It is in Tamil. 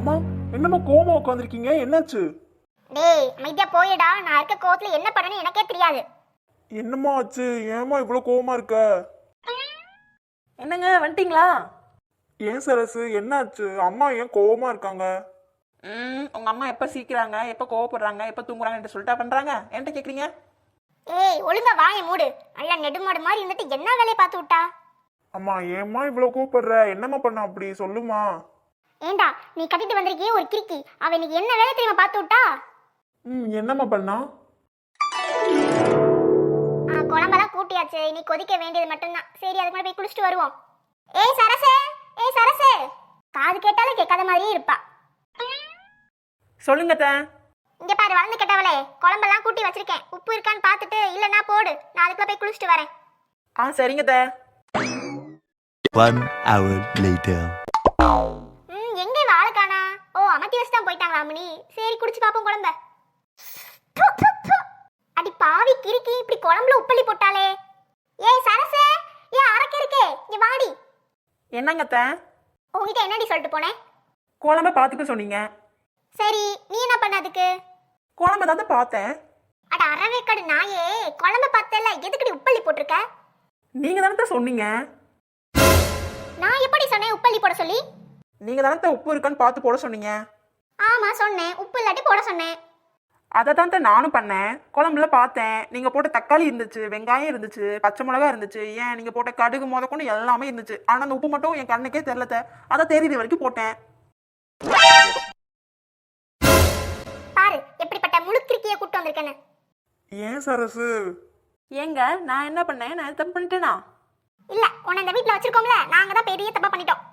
அம்மா, என்னம்மா கோவமா உட்காந்துருக்கீங்க? என்னாச்சு? டேய் அமைதியா போயிடா. நான் இருக்க கோவத்துல என்ன பண்ணனு எனக்கே தெரியாது. என்னம்மா ஆச்சு? ஏம்மா இவ்வளவு கோவமா இருக்க? என்னங்க வந்துட்டீங்களா? ஏன் சரசு, என்னாச்சு? அம்மா ஏன் கோவமா இருக்காங்க? உங்க அம்மா எப்ப சீக்கிராங்க, எப்ப கோவப்படுறாங்க, எப்ப தூங்குறாங்கன்னு சொல்லிட்டா பண்றாங்க? என்கிட்ட கேக்குறீங்க? ஏய் ஒழுங்கா வாயை மூடு. நல்லா நெடுமாடு மாதிரி இருந்துட்டு என்ன வேலையை பார்த்து விட்டா? அம்மா ஏம்மா இவ்வளவு கோவப்படுற? என்னம்மா பண்ண அப்படி? சொல்லுமா. ஏண்டா நீ கட்டிட்டு வந்திருக்கியே ஒரு கிறுக்கி, அவ இன்னைக்கு என்ன வேலை தெரியுமா பார்த்து விட்டா? என்னம்மா பண்ணா? குழம்பெல்லாம் கூட்டியாச்சு, நீ கொதிக்க வேண்டியது மட்டும்தான். சரி அதுக்கு மேலே போய் குளிச்சுட்டு வருவோம். ஏய் சரசே, ஏய் சரசே. காது கேட்டாலும் கேட்காத மாதிரியே இருப்பா. சொல்லுங்க தே. இங்க பாரு வளர்ந்து கேட்டவளே, குழம்பெல்லாம் கூட்டி வச்சிருக்கேன். உப்பு இருக்கான்னு பார்த்துட்டு இல்லைன்னா போடு, நான் அதுக்குள்ள போய் குளிச்சுட்டு வரேன். சரிங்க தே. 1 hour later. எங்க வாழ காணா? ஓ அமத்தி வச்சு தான் போயிட்டாங்களா அம்மனி? சரி குடிச்சு பாப்போம் குழம்ப. அடி பாவி கிறுக்கி, இப்படி குழம்புல உப்பள்ளி போட்டாலே. ஏய் சரசே, ஏன் அரக்க இருக்கே, இங்க வாடி. என்னங்க தே? உங்ககிட்ட என்னடி சொல்லிட்டு போனேன்? குழம்ப பாத்துக்க சொன்னீங்க. சரி நீ என்ன பண்ண அதுக்கு? குழம்ப தான் பார்த்தேன். அட அரவேக்கடு நாயே, குழம்ப பார்த்தல எதுக்குடி உப்பள்ளி போட்டிருக்க? நீங்க தானே சொன்னீங்க. நான் எப்படி சொன்னேன் உப்பள்ளி போட சொல்லி? நீங்க தானே உப்பு இருக்கான்னு பார்த்து போட சொன்னீங்க. ஆமா சொன்னேன், உப்பு இல்லாட்டி போட சொன்னேன். அதை தான் நானும் பண்ணேன். குழம்புல பார்த்தேன், நீங்க போட்ட தக்காளி இருந்துச்சு, வெங்காயம் இருந்துச்சு, பச்சை மிளகா இருந்துச்சு, ஏன் நீங்க போட்ட கடுகு கொண்டு எல்லாமே இருந்துச்சு. ஆனா அந்த உப்பு மட்டும் என் கண்ணுக்கே தெரியல. அதை தெரியுது வரைக்கும் போட்டேன். பாரு எப்படிப்பட்ட முழுக்கிருக்கிய கூட்டு வந்திருக்கேன்னு. ஏன் சரசு? ஏங்க நான் என்ன பண்ணேன்? நான் தப்பு பண்ணிட்டேனா? இல்ல உன்னை இந்த வீட்டுல வச்சிருக்கோம்ல, நாங்க தான் பெரிய தப்பா பண்ணிட்டோம்.